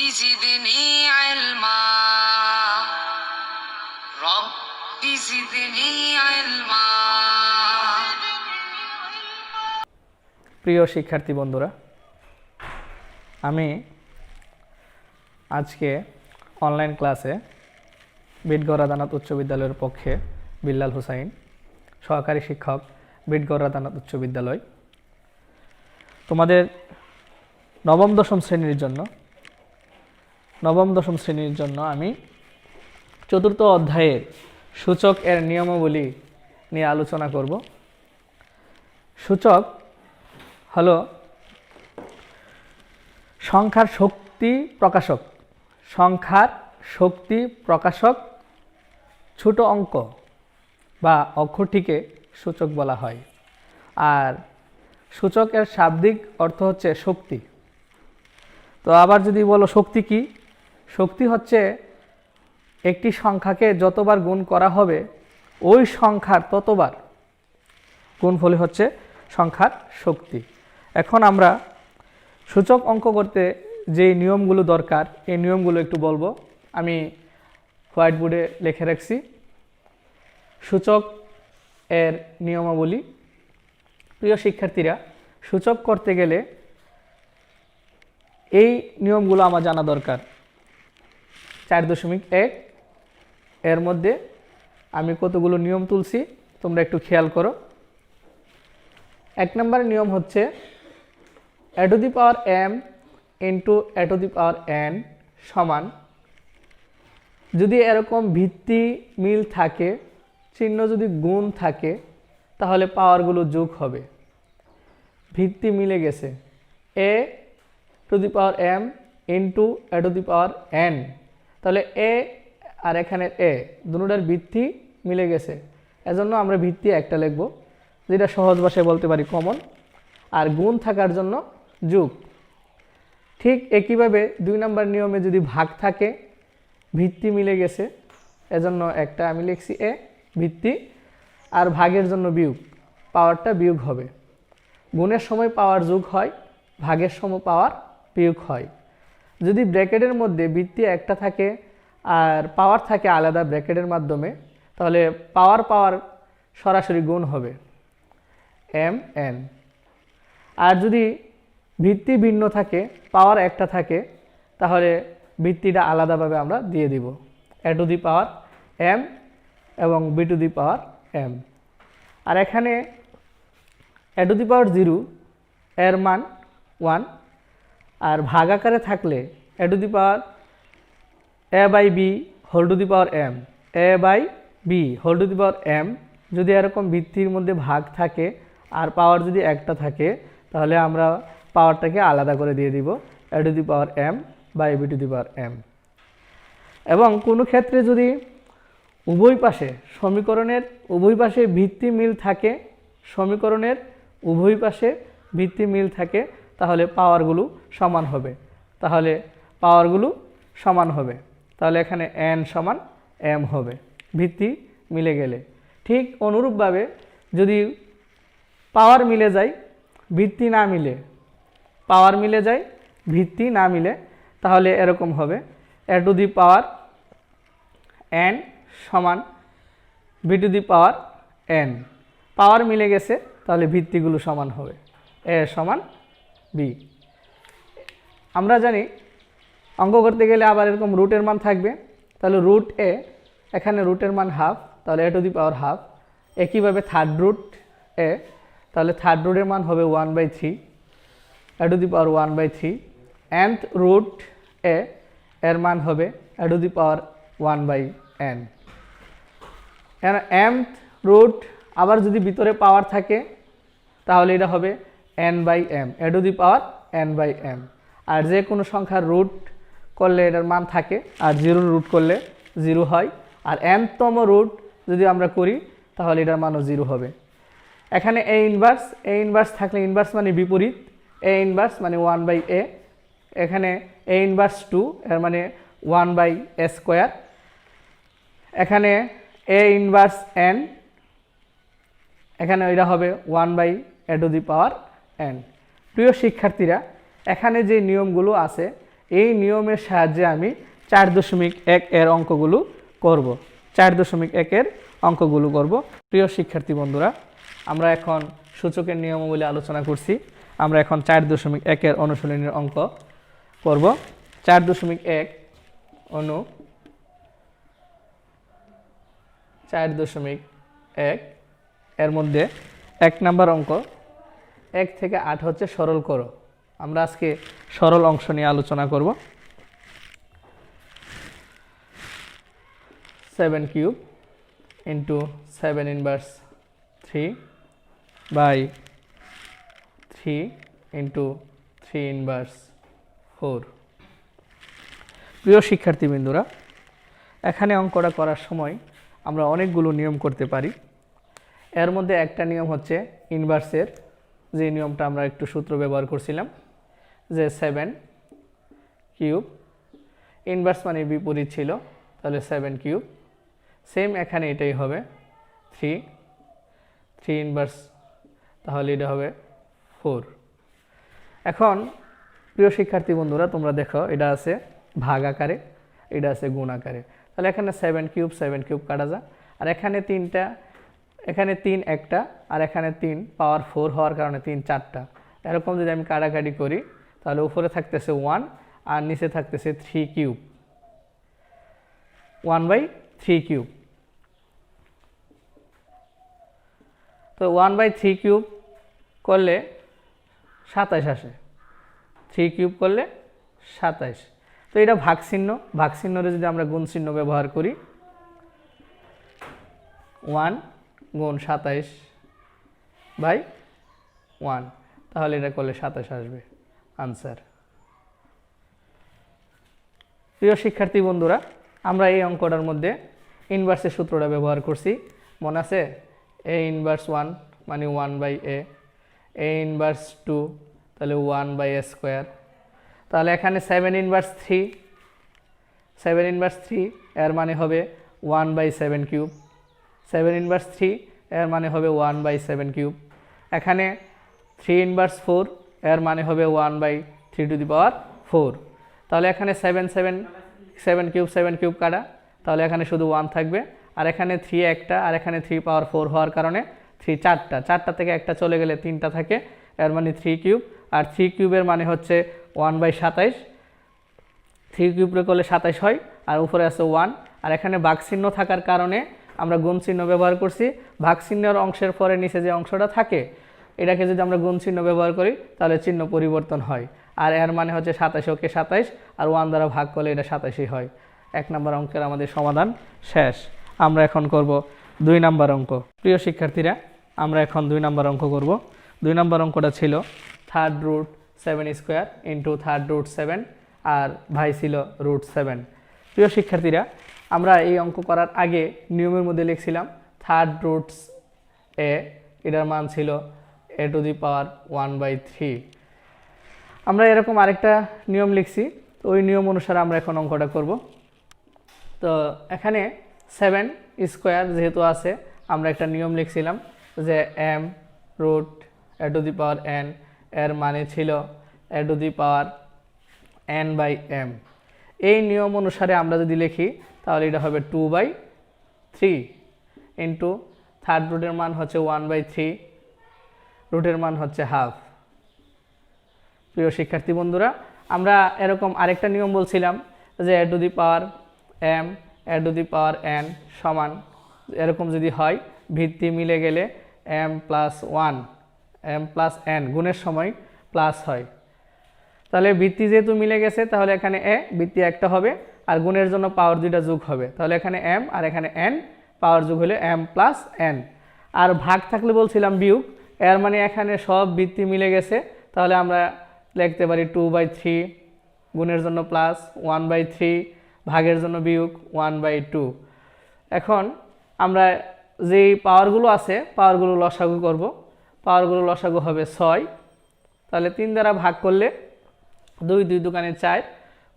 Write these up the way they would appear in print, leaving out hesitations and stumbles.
زدني علما رب زدني علما। প্রিয় শিক্ষার্থী বন্ধুরা, আমি আজকে অনলাইন ক্লাসে বিটগড় রাধানাথ উচ্চ বিদ্যালয়ের পক্ষে বিল্লাল হুসাইন, সহকারী শিক্ষক, বিটগড় রাধানাথ উচ্চ বিদ্যালয়, তোমাদের নবম দশম শ্রেণীর জন্য আমি চতুর্থ অধ্যায়ের সূচক এর নিয়মাবলী নিয়ে আলোচনা করব। সূচক হলো সংখ্যার শক্তি প্রকাশক ছোট অঙ্ক বা অক্ষরটিকে সূচক বলা হয়। আর সূচকের শাব্দিক অর্থ হচ্ছে শক্তি। তো আবার যদি বলো শক্তি কি, শক্তি হচ্ছে একটি সংখ্যাকে যতবার গুণ করা হবে ওই সংখ্যার ততবার গুণফল হচ্ছে সংখ্যার শক্তি। এখন আমরা সূচক অঙ্ক করতে যে নিয়মগুলো দরকার এই নিয়মগুলো একটু বলবো। আমি হোয়াইট বোর্ডে লিখে রাখছি সূচক এর নিয়মাবলী। প্রিয় শিক্ষার্থীরা, সূচক করতে গেলে এই নিয়মগুলো আমার জানা দরকার। 4.1 এর মধ্যে আমি কতগুলো নিয়ম তুলছি তোমরা একটু খেয়াল করো। 1 নম্বর নিয়ম হচ্ছে a to the power m into a to the power n সমান, যদি এরকম ভিত্তি মিল থাকে, চিহ্ন যদি গুণ থাকে, তাহলে পাওয়ারগুলো যোগ হবে। ভিত্তি মিলে গেছে, a to the power m into a to the power n, তাহলে a আর এখানে a দুটোটার ভিত্তি মিলে গেছে, এজন্য আমরা ভিত্তি একটা লিখব, যেটা সহজ ভাষায় বলতে পারি কমন। আর গুণ থাকার জন্য যোগ। ঠিক একইভাবে 2 নম্বর নিয়মে যদি ভাগ থাকে, ভিত্তি মিলে গেছে, এজন্য একটা আমি লিখছি এ ভিত্তি, আর ভাগের জন্য বিয়োগ, পাওয়ারটা বিয়োগ হবে। গুণের সময় পাওয়ার যোগ হয়, ভাগের সময় পাওয়ার বিয়োগ হয়। যদি ব্র্যাকেটের মধ্যে ভিত্তি একটা থাকে আর পাওয়ার থাকে আলাদা ব্র্যাকেটের মাধ্যমে, তাহলে পাওয়ার সরাসরি গুণ হবে এম এন। আর যদি ভিত্তি ভিন্ন থাকে, পাওয়ার একটা থাকে, তাহলে ভিত্তিটা আলাদাভাবে আমরা দিয়ে দিব, a to the power m এবং b to the power m। আর এখানে a to the power 0 এর মান 1, আর ভাগ আকারে থাকলে a to the power a by b whole to the power m, a by b whole to the power m। যদি এরকম ভিত্তির মধ্যে ভাগ থাকে আর পাওয়ার যদি একটা থাকে, তাহলে আমরা পাওয়ারটাকে আলাদা করে দিয়ে দিব a to the power m by b to the power m। এবং কোনো ক্ষেত্রে যদি সমীকরণের উভয় পাশে ভিত্তি মিল থাকে, তাহলে পাওয়ারগুলো সমান হবে। তাহলে এখানে n সমান m হবে ভিত্তি মিলে গেলে। ঠিক অনুরূপভাবে যদি পাওয়ার মিলে যায়, ভিত্তি না মিলে, তাহলে এরকম হবে a to the power n সমান b to the power n। পাওয়ার মিলে গেছে, তাহলে ভিত্তিগুলো সমান হবে, a সমান b। আমরা জানি অঙ্ক করতে গেলে আবার এরকম রুটের মান থাকবে, তাহলে রুট a, এখানে রুটের মান হাফ, তাহলে a to the power half. একইভাবে থার্ড রুট a, তাহলে থার্ড রুটের মান হবে 1/3, a to the power 1/3। nth root a এর মান হবে a to the power 1/n। mth root আবার যদি ভিতরে পাওয়ার থাকে, তাহলে এটা হবে n/m, a to the power n/m। আর যে কোনো সংখ্যার রুট করলে এটার মান থাকে, আর 0 রুট করলে 0 হয়। আর nতম রুট যদি আমরা করি, তাহলে এটার মানও 0 হবে। এখানে a ইনভার্স থাকলে ইনভার্স মানে বিপরীত, a ইনভার্স মানে 1/a। এখানে a ইনভার্স 2 এর মানে 1/a²। এখানে a ইনভার্স n, এখানে এটা হবে 1/a to the power n। প্রিয় শিক্ষার্থীরা, এখানে যে নিয়মগুলো আছে এই নিয়মের সাহায্যে আমি 4.1 এর অঙ্কগুলো করব। 4.1 এর অঙ্কগুলো করব। প্রিয় শিক্ষার্থী বন্ধুরা, আমরা এখন সূচকের নিয়মাবলী আলোচনা করছি। আমরা এখন 4.1 এর অনুশীলনের অঙ্ক করব। 4.1 অনু 4.1 এর মধ্যে 1 নাম্বার অঙ্ক 1 থেকে 8 হচ্ছে সরল করো। আমরা আজকে সরল অংশ নিয়ে আলোচনা করব। 7 cube into 7 inverse 3 by 3 into 3 inverse 4। প্রিয় শিক্ষার্থীবৃন্দরা, এখানে অঙ্কটা করার সময় আমরা অনেকগুলো নিয়ম করতে পারি। এর মধ্যে একটা নিয়ম হচ্ছে ইনভার্সের, যে নিয়মটা আমরা একটু সূত্র ব্যবহার করছিলাম, যে 7 কিউব ইনভার্স মানে বিপরীত ছিল, তাহলে 7 কিউব। সেম এখানে এটাই হবে 3 ইনভার্স, তাহলে এটা হবে 4। এখন প্রিয় শিক্ষার্থী বন্ধুরা, তোমরা দেখো এটা আছে ভাগ আকারে, এটা আছে গুণ আকারে। তাহলে এখানে 7 কিউব কাটা যায়, আর এখানে 3টা, এখানে 3 একটা, আর এখানে 3 পাওয়ার 4 হওয়ার কারণে 3 4টা। এরকম যদি আমি কাটাকাটি করি তাহলে উপরে থাকতেছে 1 আর নিচে থাকতেছে 3 কিউব, 1/3 কিউব। তো 1/3 কিউব করলে 27 আসে, 3 কিউব করলে 27। তো এটা ভাগ চিহ্ন, ভাগ চিহ্নরে যদি আমরা গুণ চিহ্ন ব্যবহার করি, 1 গুণ 27/1, তাহলে এটা করলে 27 আসবে আনসার। প্রিয় শিক্ষার্থী বন্ধুরা, আমরা এই অঙ্কটার মধ্যে ইনভার্সের সূত্রটা ব্যবহার করছি, মনে আছে? এ ইনভার্স 1 মানে 1/a, এ ইনভার্স 2 তাহলে 1/a স্কোয়ার। তাহলে এখানে 7 ইনভার্স 3 এর মানে হবে 1/7 কিউব। 7 ইনভার্স 3 এর মানে হবে 1/7 কিউব। এখানে 3 ইনভার্স 4 এর মানে হবে 1/3⁴। তাহলে এখানে 7 কিউব কাটা, তাহলে এখানে শুধু 1 থাকবে, আর এখানে 3 একটা, আর এখানে 3 পাওয়ার 4 হওয়ার কারণে 3 চারটা থেকে একটা চলে গেলে 3টা থাকে, এর মানে 3 কিউব। আর 3 কিউবের মানে হচ্ছে 1/27, 3 কিউবের করলে 27 হয়, আর উপরে আছে 1। আর এখানে ভাগ চিহ্ন থাকার কারণে আমরা গুণ চিহ্ন ব্যবহার করছি। ভাগ চিহ্নের অংশের পরে নিচে যে অংশটা থাকে, এটাকে যদি আমরা গুণ চিহ্ন ব্যবহার করি তাহলে চিহ্ন পরিবর্তন হয়, আর এর মানে হচ্ছে 27, ওকে 27, আর 1 দ্বারা ভাগ করলে এটা 27ই হয়। 1 নম্বর অঙ্কের আমাদের সমাধান শেষ। আমরা এখন করব 2 নম্বর অঙ্ক। প্রিয় শিক্ষার্থীরা, আমরা এখন 2 নম্বর অঙ্ক করব। 2 নম্বর অঙ্কটা ছিল 3√7² ইন্টু 3√7, আর ভাই ছিল √7। প্রিয় শিক্ষার্থীরা, আমরা এই অঙ্ক করার আগে নিয়মের মধ্যে লিখছিলাম 3√a, এটার মান ছিল a⁻1/3। আমরা এরকম আরেকটা নিয়ম লিখছি, তো ওই নিয়ম অনুসারে আমরা এখন অঙ্কটা করব। তো এখানে 7 স্কোয়ার যেহেতু আছে, আমরা একটা নিয়ম লিখছিলাম যে m√a⁴n এর মানে ছিল a⁴n/m। এই নিয়ম অনুসারে আমরা যদি লিখি তাহলে এটা হবে 2/3 ইন্টু থার্ড রুটের মান হচ্ছে 1/3, রুটের মান হচ্ছে হাফ। প্রিয় শিক্ষার্থী বন্ধুরা, আমরা এরকম আরেকটা নিয়ম বলছিলাম যে a⁴m a⁴n সমান, এরকম যদি হয় ভিত্তি মিলে গেলে m+n গুণের সময় প্লাস হয়। তাহলে ভিত্তি যেহেতু মিলে গেছে, তাহলে এখানে ভিত্তি একটা হবে, আর গুণের জন্য পাওয়ার 2টা যোগ হবে, তাহলে এখানে m আর এখানে n, পাওয়ার যোগ হলে m+n। আর ভাগ থাকলে বলছিলাম বিয়োগ, এর মানে এখানে সব ভিত্তি মিলে গেছে, তাহলে আমরা লিখতে পারি 2/3, গুণের জন্য প্লাস 1/3, ভাগের জন্য বিয়োগ 1/2। এখন আমরা যেই পাওয়ারগুলো আছে পাওয়ারগুলো লসাগু করব। পাওয়ারগুলো লসাগু হবে 6, তাহলে 3 দ্বারা ভাগ করলে 2 2 দোকানে 4,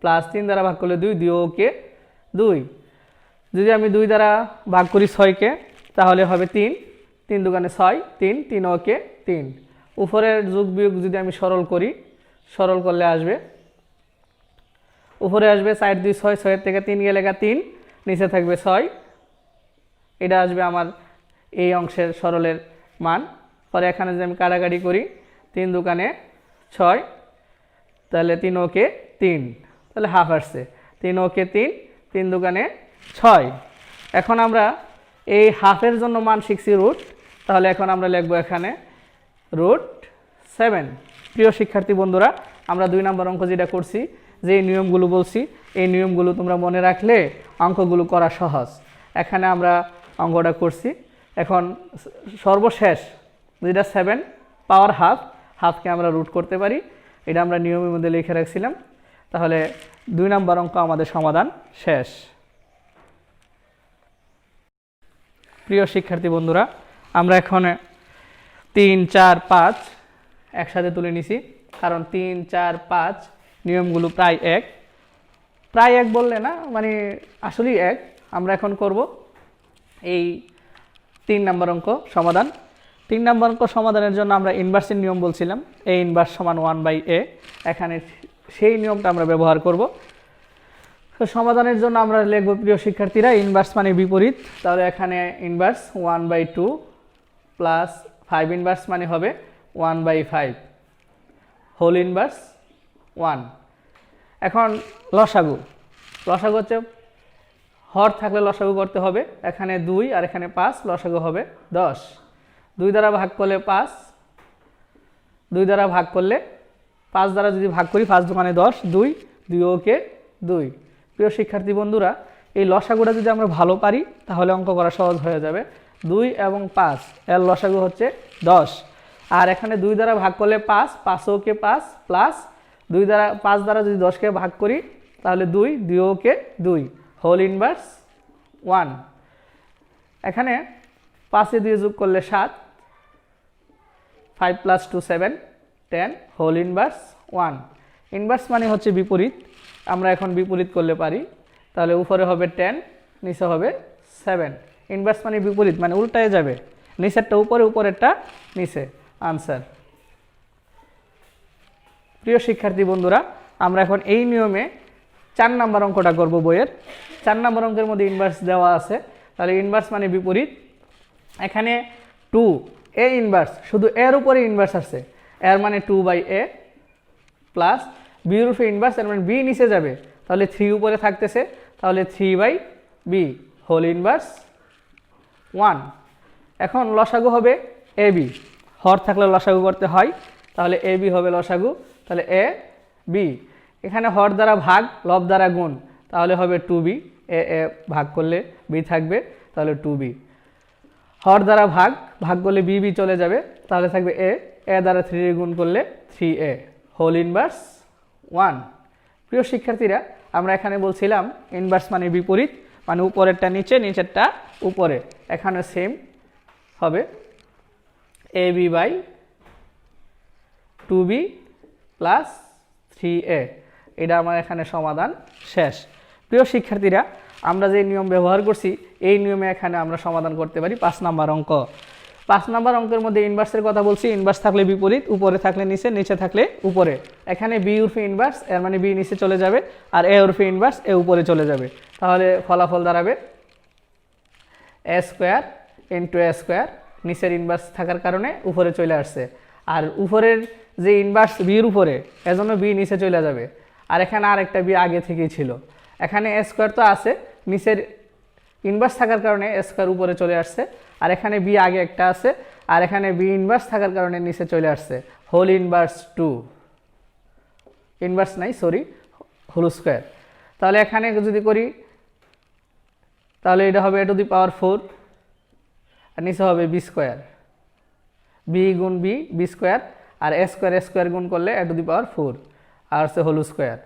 প্লাস 3 দ্বারা ভাগ করলে 2 2 ওকে 2। যদি আমি 2 দ্বারা ভাগ করি 6কে, তাহলে হবে 3 3 দোকানে 6, 3 3 ওকে 3। উপরের যোগ বিয়োগ যদি আমি সরল করি, সরল করলে আসবে উপরে আসবে 4 2 6, 6 থেকে 3 গেলে 3, নিচে থাকবে 6। এটা আসবে আমার এই অংশের সরলের মান। পরে এখানে যদি আমি কাটাকাটি করি 3 দোকানে 6, তাহলে 3 ওকে 3, তাহলে হাফ আসছে। 3 ওকে 3, 3 দোকানে 6। এখন আমরা এই হাফের জন্য মান শিখছি রুট, তাহলে এখন আমরা লিখবো এখানে √7। প্রিয় শিক্ষার্থী বন্ধুরা, আমরা 2 নম্বর অঙ্ক যেটা করছি, যে নিয়মগুলো বলছি, এই নিয়মগুলো তোমরা মনে রাখলে অঙ্কগুলো করা সহজ। এখানে আমরা অঙ্কটা করছি। এখন সর্বশেষ যেটা 7 পাওয়ার হাফ, হাফকে আমরা রুট করতে পারি, এটা আমরা নিয়মের মধ্যে লিখে রাখছিলাম। তাহলে 2 নম্বর অঙ্ক আমাদের সমাধান শেষ। প্রিয় শিক্ষার্থী বন্ধুরা, আমরা এখন 3 4 5 একসাথে তুলে নিছি, কারণ 3 4 5 নিয়মগুলো প্রায় এক বললে না, মানে আসলেই এক। আমরা এখন করব এই 3 নম্বর অঙ্ক সমাধান। 3 নম্বর অঙ্ক সমাধানের জন্য আমরা ইনভার্সের নিয়ম বলছিলাম, a ইনভার্স সমান 1/a। এখানে সেই নিয়মটা আমরা ব্যবহার করব। তো সমাধানের জন্য আমরা লিখব, প্রিয় শিক্ষার্থীরা, ইনভার্স মানে বিপরীত। তাহলে এখানে ইনভার্স 1/2 প্লাস 5 ইনভার্স মানে হবে 1/5 হোল ইনভার্স 1। এখন লসাগু হচ্ছে হর থাকলে লসাগু করতে হবে। এখানে 2 আর এখানে 5, লসাগু হবে 10। 2 দ্বারা ভাগ করলে 5, 2 দ্বারা ভাগ করলে 5 দ্বারা যদি ভাগ করি 5 দোকানে 10, 2 ওকে 2। প্রিয় শিক্ষার্থী বন্ধুরা, এই লসাগুটা যদি আমরা ভালো পারি তাহলে অঙ্ক করা সহজ হয়ে যাবে। 2 এবং 5 এর লসাগু হচ্ছে 10। আর এখানে 2 দ্বারা ভাগ করলে 5 ওকে 5 প্লাস 5 দ্বারা যদি 10কে ভাগ করি তাহলে 2 ওকে 2 হোল ইনভার্স 1। এখানে 5 দিয়ে যোগ করলে 7, 5 + 2 7, 10 হোল ইনভার্স 1। ইনভার্স মানে হচ্ছে বিপরীত, আমরা এখন বিপরীত করলে পারি। তাহলে উপরে হবে 10, নিচে হবে 7। ইনভার্স মানে বিপরীত, মানে উল্টায় যাবে, নিচেরটা উপরে, উপরেরটা নিচে। আনসার। প্রিয় শিক্ষার্থী বন্ধুরা, আমরা এখন এই নিয়মে 4 নম্বর অঙ্কটা করব বইয়ের। 4 নম্বর অঙ্কের মধ্যে ইনভার্স দেওয়া আছে, তাহলে ইনভার্স মানে বিপরীত। এখানে 2a ইনভার্স, শুধু এর উপরে ইনভার্স আসছে, এর মানে 2/a প্লাস b এর উপরে ইনভার্স, এর মানে b নিচে যাবে, তাহলে 3 উপরে থাকতেছে, তাহলে 3/b হোল ইনভার্স 1। এখন লসাগু হবে ab, হর থাকলে লসাগু করতে হয়, তাহলে ab হবে লসাগু, তাহলে ab। এখানে হর দ্বারা ভাগ, লব দ্বারা গুণ, তাহলে হবে 2b, a ভাগ করলে b থাকবে, তাহলে 2b। হর দ্বারা ভাগ করলে b চলে যাবে, তাহলে থাকবে a দ্বারা 3 গুণ করলে 3a হোল ইনভার্স 1। প্রিয় শিক্ষার্থীরা, আমরা এখানে বলছিলাম ইনভার্স মানে বিপরীত, মানে উপরেরটা নিচে, নিচেরটা উপরে। এখানে সেম হবে ab/2b প্লাস 3a। এটা আমার এখানে সমাধান শেষ। প্রিয় শিক্ষার্থীরা, আমরা যে নিয়ম ব্যবহার করছি এই নিয়মে এখানে আমরা সমাধান করতে পারি 5 নম্বর অঙ্ক। 5 নম্বর অঙ্কের মধ্যে ইনভার্সের কথা বলছি, ইনভার্স থাকলে বিপরীত, উপরে থাকলে নিচে, নিচে থাকলে উপরে। এখানে b উর্ফে ইনভার্স, এর মানে b নিচে চলে যাবে, আর a উর্ফে ইনভার্স, a উপরে চলে যাবে। তাহলে ফলাফল দাঁড়াবে a² × a², নিচের ইনভার্স থাকার কারণে উপরে চলে আসছে, আর উপরের যে ইনভার্স b এর উপরে, এজন্য b নিচে চলে যাবে। আর এখানে আরেকটা b আগে থেকেই ছিল। এখানে a² তো আছে, নিচের ইনভার্স থাকার কারণে a² উপরে চলে আসছে, আর এখানে b আগে একটা আছে, আর এখানে b ইনভার্স থাকার কারণে নিচে চলে আসছে, হোল ইনভার্স 2, ইনভার্স নাই সরি, হোল স্কোয়ার। তাহলে এখানে যদি করি তাহলে এটা হবে a⁴, আর নিচে হবে b², b গুণ b² আর a² গুণ করলে a⁴, আর হচ্ছে হোল স্কোয়ার।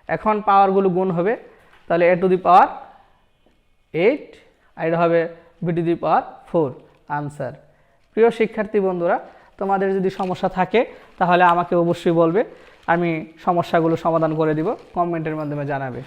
এখন পাওয়ারগুলো গুণ হবে, তাহলে a⁴, আর এটা হবে b⁴। আনসার। প্রিয় শিক্ষার্থী বন্ধুরা, তোমাদের যদি সমস্যা থাকে তাহলে আমাকে অবশ্যই বলবে, আমি সমস্যাগুলো সমাধান করে দিব, কমেন্টের মাধ্যমে জানাবে।